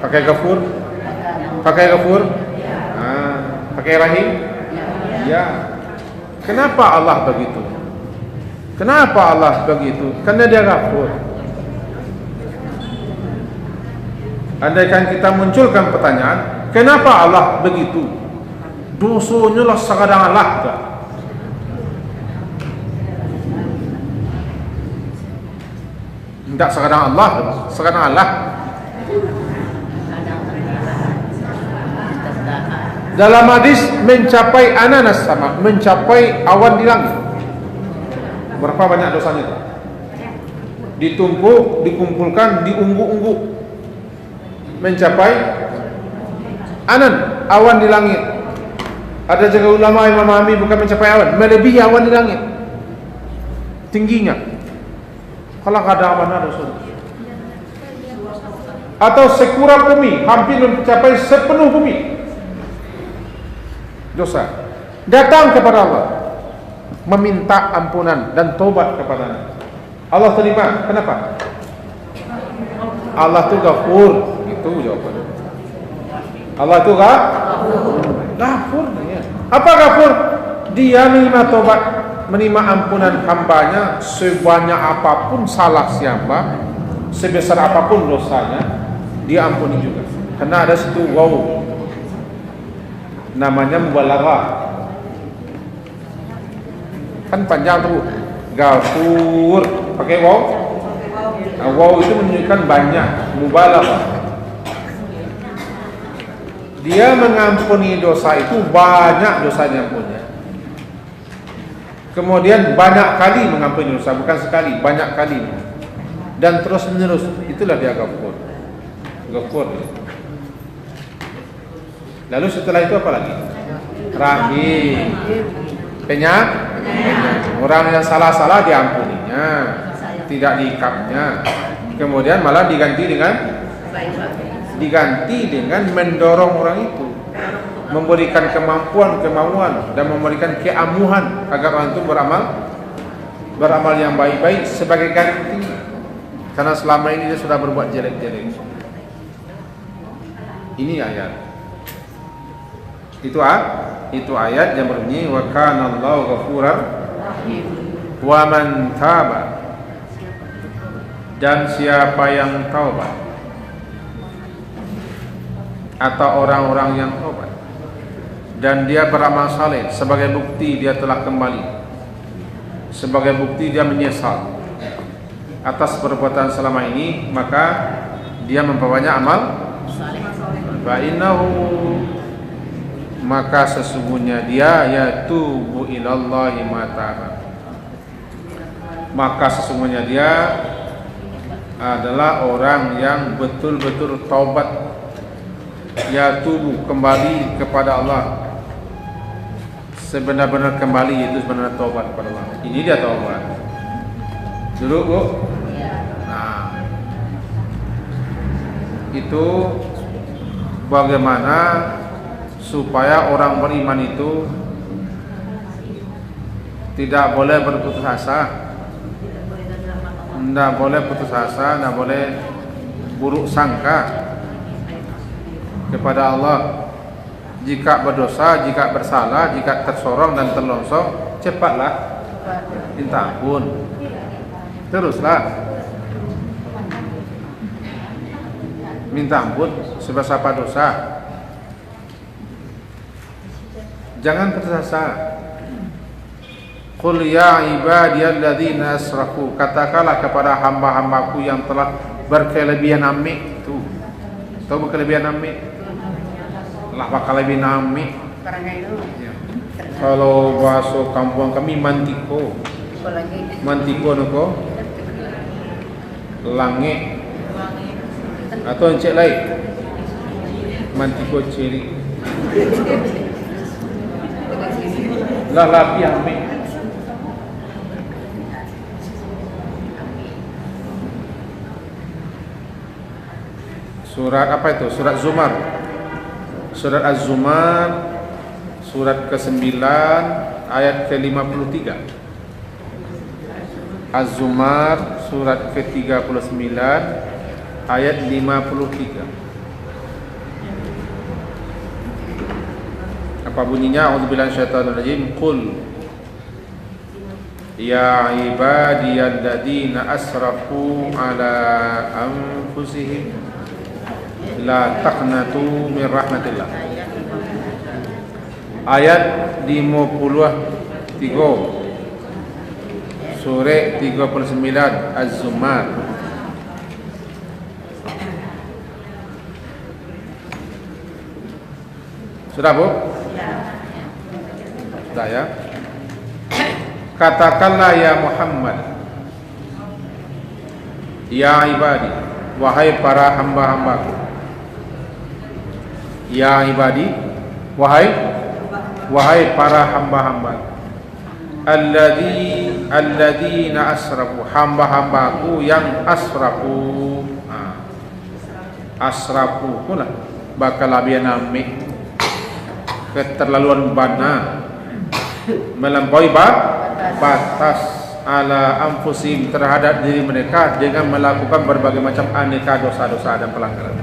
Pakai Ghafur? Pakai Rahim? Ya. Kenapa Allah begitu? Karena dia Ghafur. Andaikan kita munculkan pertanyaan, kenapa Allah begitu? Dosanya lah sekadang Allah tak? Tidak sekadang Allah, sekadang Allah. Dalam hadis mencapai ananas sama, mencapai awan di langit. Berapa banyak dosanya itu? Ditumpuk, dikumpulkan, diungguk-ungguk, mencapai anan, awan di langit. Ada juga ulama yang memahami bukan mencapai awan, melebihi awan di langit tingginya. Kalau ada awan ada dosa. Atau sekurang bumi, hampir mencapai sepenuh bumi, dosa. Datang kepada Allah, meminta ampunan dan tobat kepadanya. Allah terima. Kenapa? Allah itu Ghafur. Itu jawabannya. Allah itu Ghafur. Apa Ghafur? Dia menerima tobat, menerima ampunan hambanya sebanyak apapun salah siapa, sebesar apapun dosanya, dia ampuni juga. Karena ada situ wow, namanya mubalaghah. Kan panjang tuh, Ghafur pakai wow. Nah, wow itu menunjukkan banyak, mubalaghah. Dia mengampuni dosa itu banyak dosanya punya. Kemudian banyak kali mengampuni dosa, bukan sekali, banyak kali. Dan terus menerus, itulah dia Ghafur. Ghafur. Lalu setelah itu apa lagi? Rahim. Orang yang salah-salah diampuninya, tidak diikapnya. Kemudian malah diganti dengan mendorong orang itu, memberikan kemauan dan memberikan keamuhan agar orang itu beramal yang baik-baik sebagai ganti, karena selama ini dia sudah berbuat jelek-jelek. Ini ayat. Itu ayat yang berbunyi wa kana Allahu ghafuran wa man taba, dan siapa yang taubat atau orang-orang yang taubat dan dia beramal saleh sebagai bukti dia telah kembali, sebagai bukti dia menyesal atas perbuatan selama ini, maka dia memperbanyak amal fa innahu, maka sesungguhnya dia yatubu ilallahi mataba, maka sesungguhnya dia adalah orang yang betul-betul taubat, yatubu kembali kepada Allah, sebenar-benar kembali, itu sebenarnya taubat kepada Allah. Ini dia taubat. Duduk Bu. Nah, itu bagaimana supaya orang beriman itu tidak boleh berputus asa, tidak boleh putus asa, tidak boleh buruk sangka kepada Allah. Jika berdosa, jika bersalah, jika tersorong dan terlongsong, cepatlah minta ampun, teruslah minta ampun sebesar apa dosa. Jangan putus asa. Qul ya ibadiyalladzina asrafu, katakanlah kepada hamba-hambaku yang telah berkelebihan amik. Tuh, tahu berkelebihan amik? Lah bakal lebih nami. Ya. Kalau bahasa kampung kami mantiko. Mantiko nuko. Lange. Atau encik lain. Mantiko ciri. Lah lapi amik. Surat apa itu? Surat Zumar. Surat Az-Zumar, surat ke-9 ayat ke-53. Az-Zumar surat ke-39 ayat 53. Apa bunyinya? A'udzubillahi minasyaitonirrajim. Qul ya ibadiyalladzina asrafu ala anfusihim la taqnatu min rahmatillah. Ayat 53 surah 39 Az-Zumar. Sudah Bu? Sudah ya. Katakanlah ya Muhammad, ya ibadi, wahai para hamba-hambaku. Ya ibadi, wahai para hamba-hambaku. Alladzina asrafu, hamba-hambaku yang asrafu. Asrafu pula bakal abian amik keterlaluan bana, melampaui batas ala anfusim terhadap diri mereka dengan melakukan berbagai macam aneka dosa-dosa dan pelanggaran.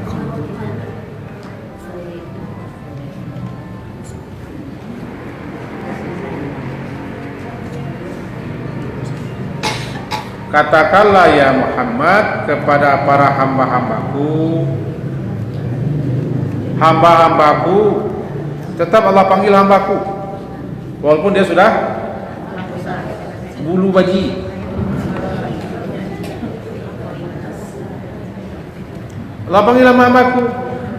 Katakanlah ya Muhammad kepada para hamba-hambaku. Hamba-hambaku, tetap Allah panggil hambaku walaupun dia sudah bulu baji. Allah panggil hamba-hambaku,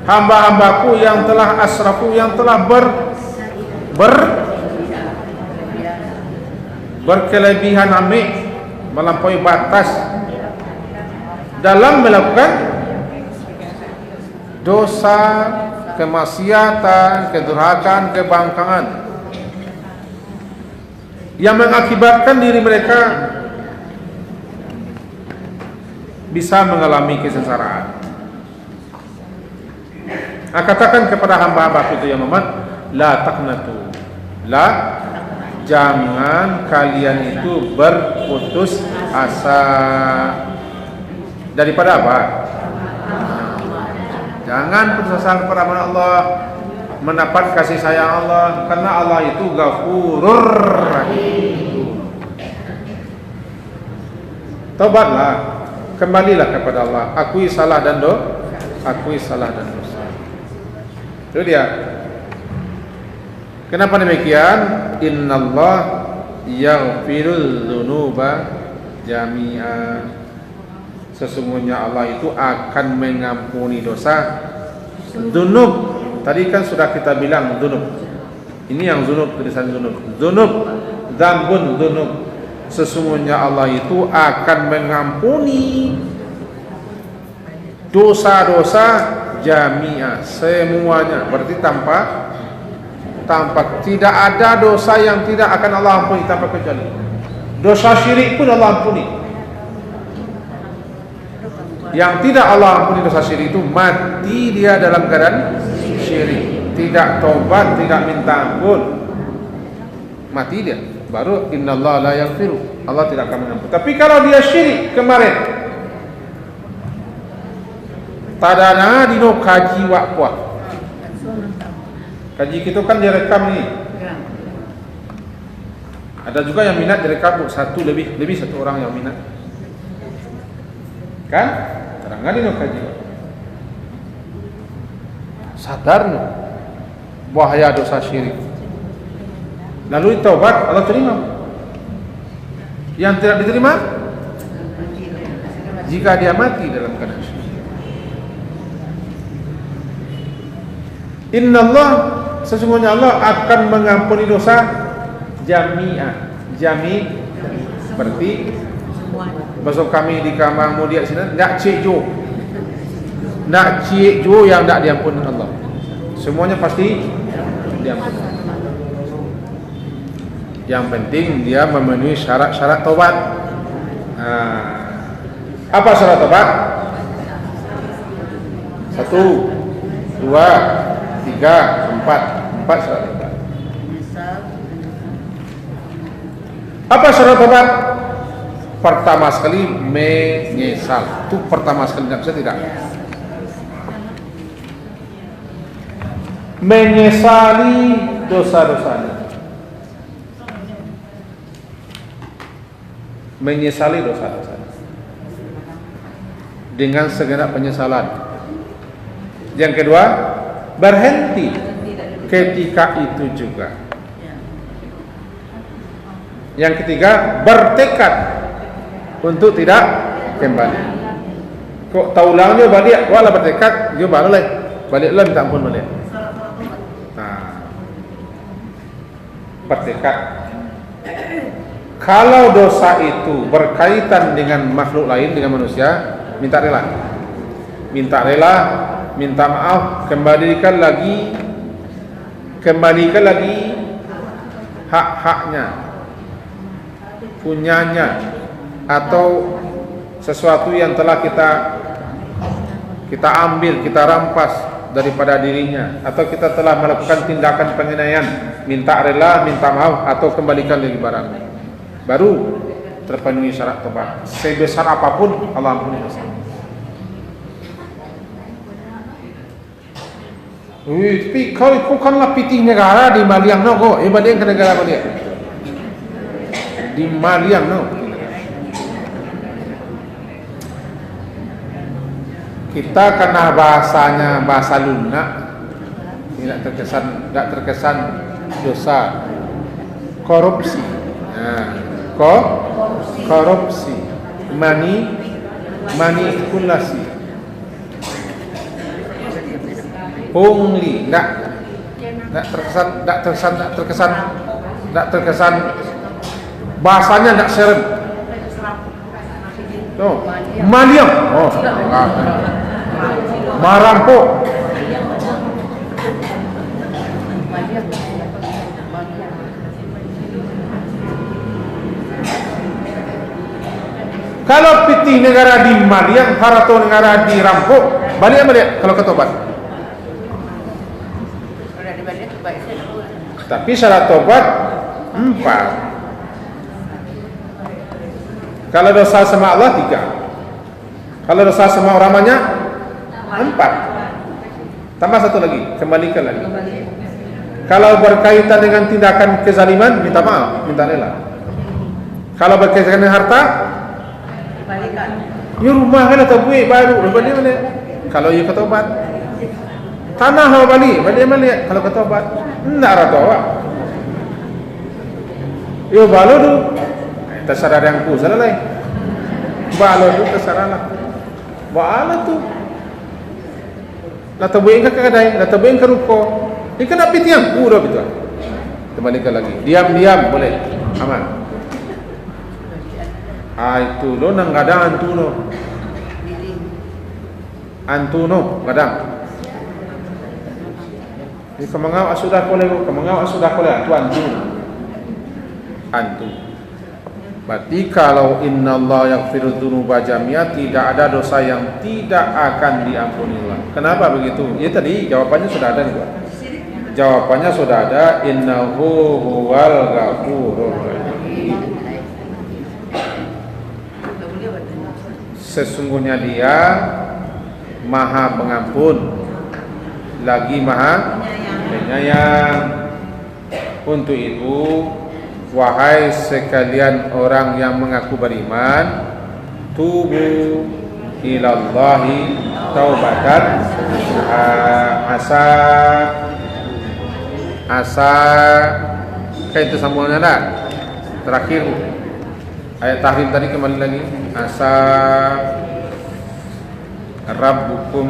hamba-hambaku yang telah asrafu, yang telah berkelebihan amik, melampaui batas dalam melakukan dosa, kemaksiatan, kedurhakaan, kebangkangan yang mengakibatkan diri mereka bisa mengalami kesengsaraan. Katakan kepada hamba-hamba itu ya Muhammad, la taqnatu, jangan kalian itu berputus asa. Daripada apa? Jangan putus asa kepada Allah, mendapat kasih sayang Allah, karena Allah itu Ghafurur Rahim. Tobatlah, kembalilah kepada Allah, akui salah dan dosa. Itu dia. Kenapa demikian? Innallah yaghfirul dzunuba jami'a. Sesungguhnya Allah itu akan mengampuni dosa. Dzunub tadi kan sudah kita bilang dzunub. Ini yang dzunub, tulisan dzunub. Dzunub, dzambun dzunub. Sesungguhnya Allah itu akan mengampuni dosa-dosa jami'ah, semuanya. Berarti tanpa tidak ada dosa yang tidak akan Allah ampuni tanpa kecuali. Dosa syirik pun Allah ampuni. Yang tidak Allah ampuni dosa syirik itu mati dia dalam keadaan syirik, tidak tobat, tidak minta ampun, mati dia. Baru innallaha la yaghfiru, Allah tidak akan mengampuni. Tapi kalau dia syirik kemarin, tadana dino kaji wakwa. Kaji kita kan direkam nih. Ada juga yang minat direkam lebih satu orang yang minat. Kan? Terangkan dino kaji. Sadar no bahaya dosa syirik. Lalu taubat, Allah terima. Yang tidak diterima jika dia mati dalam keadaan syirik. Innallah, sesungguhnya Allah akan mengampuni dosa jami'ah. Jami' berarti besok kami di kamar mulia sini nak cik jo yang tak diampuni Allah. Semuanya pasti diampuni. Yang penting dia memenuhi syarat-syarat taubat. Apa syarat taubat? 1, 2, 3, 4 syarat taubat. Apa syarat taubat? Pertama sekali menyesal. Itu pertama sekali, tidak bisa tidak. Menyesali dosa-dosanya. Menyesali dosa-dosanya dengan segenap penyesalan. Yang kedua, berhenti ketika itu juga. Yang ketiga, bertekad untuk tidak kembali. Kok tahu ulangnya balik, wala bertekad, dia balik lah minta ampun balik. Nah, bertekad. Kalau dosa itu berkaitan dengan makhluk lain, dengan manusia, minta rela, minta maaf, kembalikan lagi hak-haknya, punyanya, atau sesuatu yang telah kita ambil, kita rampas daripada dirinya, atau kita telah melakukan tindakan penganiayaan, minta rela, minta maaf, atau kembalikan lagi barang, baru terpenuhi syarat tobat. Sebesar apapun Allah ampuni dosa. Tapi kau bukanlah piti negara di Maliang no, kau balik ke negara balik di Maliang no. Kita karena bahasanya bahasa lunak, tidak terkesan dosa, korupsi. Nah, korupsi, manipulasi, pungli, tidak terkesan bahasanya tidak serem. Oh, maliang, marampok. Kalau piti negara di maliang, harta negara dirampok, balik kalau ketobat. Tapi syarat tobat 4. Kalau dosa sama Allah 3. Kalau dosa sama orang banyak 4. Tambah 1 lagi, kembalikan lagi. Kalau berkaitan dengan tindakan kezaliman, minta maaf, minta rela. Kalau berkaitan dengan harta, ya rumah kan atau buik baru, balik. Kalau ya ketobat, tanah balik kalau ketobat. Tidak ada tobat. Yo balo tu, terserah yang ku salah lain. Balo tu terserah lah. Balo tu. Nak tabuin ke kedai, nak tabuin ke ruko. Ini kena pitiang, udah betul. Kembalikan lagi. Diam boleh, aman. Itu lo nang gadang antu no gadang. Ini kemangau sudah boleh tu antu. Berarti kalau innallaha yaghfiru dzunuba jami'a, tidak ada dosa yang tidak akan diampuni Allah. Kenapa begitu? Ya tadi jawabannya sudah ada nih, Pak. Jawabannya sudah ada, innahu huwal ghafurur rahim. Sesungguhnya Dia Maha Pengampun lagi Maha Penyayang. Untuk itu, wahai sekalian orang yang mengaku beriman, tubu ilallahi taubatan asa kayak itu sambungannya dah. Terakhir ayat tahrim tadi, kembali lagi, asa rabbukum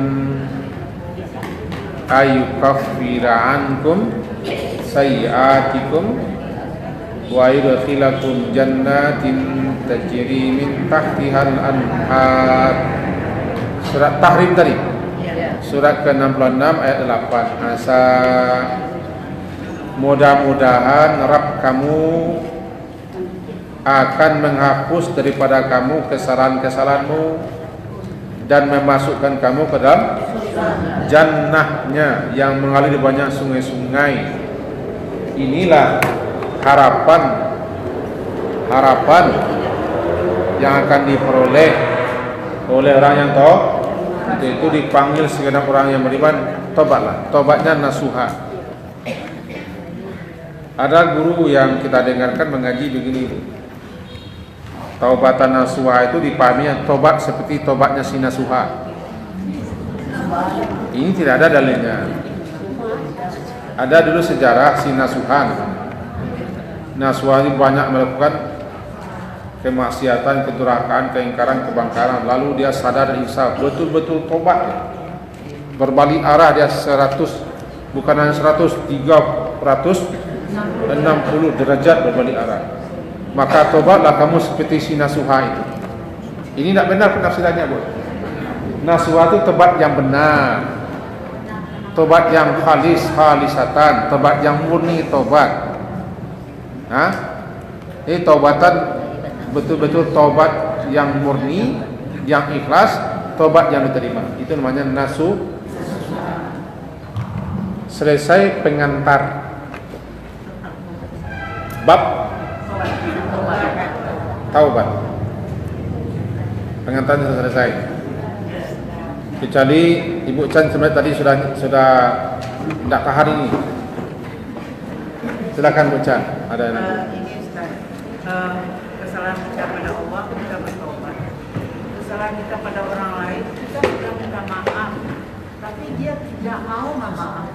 ayyukaffira ankum sayyi'atikum wa yudkhilakum jannatin tajri min tahtihal anhar. Surat Tahrim tadi, surat ke-66 ayat 8. Asa, mudah-mudahan Rabb kamu akan menghapus daripada kamu kesalahan-kesalahanmu dan memasukkan kamu ke dalam jannahnya yang mengalir banyak sungai-sungai. Inilah harapan yang akan diperoleh oleh orang yang tahu. Itu dipanggil segenap orang yang beriman, tobatlah. Tobatnya nasuha. Ada guru yang kita dengarkan mengaji begini, taubatan nasuha itu dipahami tobat seperti tobatnya si nasuha. Ini tidak ada dalilnya. Ada dulu sejarah si nasuhan. Nasuha ini banyak melakukan kemaksiatan, kedurhakaan, keingkaran, kebangkaran. Lalu dia sadar dan insaf, betul-betul tobat. Berbalik arah dia 180 bukan hanya 160 derajat berbalik arah. Maka tobatlah kamu seperti si Nasuha itu. Ini tidak benar penafsirannya, Bu. Nasuha itu tobat yang benar, tobat yang khalisatan, tobat yang murni tobat. Ini tobatan betul-betul tobat yang murni, yang ikhlas, tobat yang diterima. Itu namanya nasu. Selesai pengantar bab taubat. Pengantarnya sudah selesai. Kecuali Ibu Chan sebenarnya tadi sudah tidak ke hari ini. Silakan Bu Chan. Ada ini Ustaz. Kesalahan kita pada Allah kita bertobat. Kesalahan kita pada orang lain kita sudah minta maaf, tapi dia tidak mau maaf.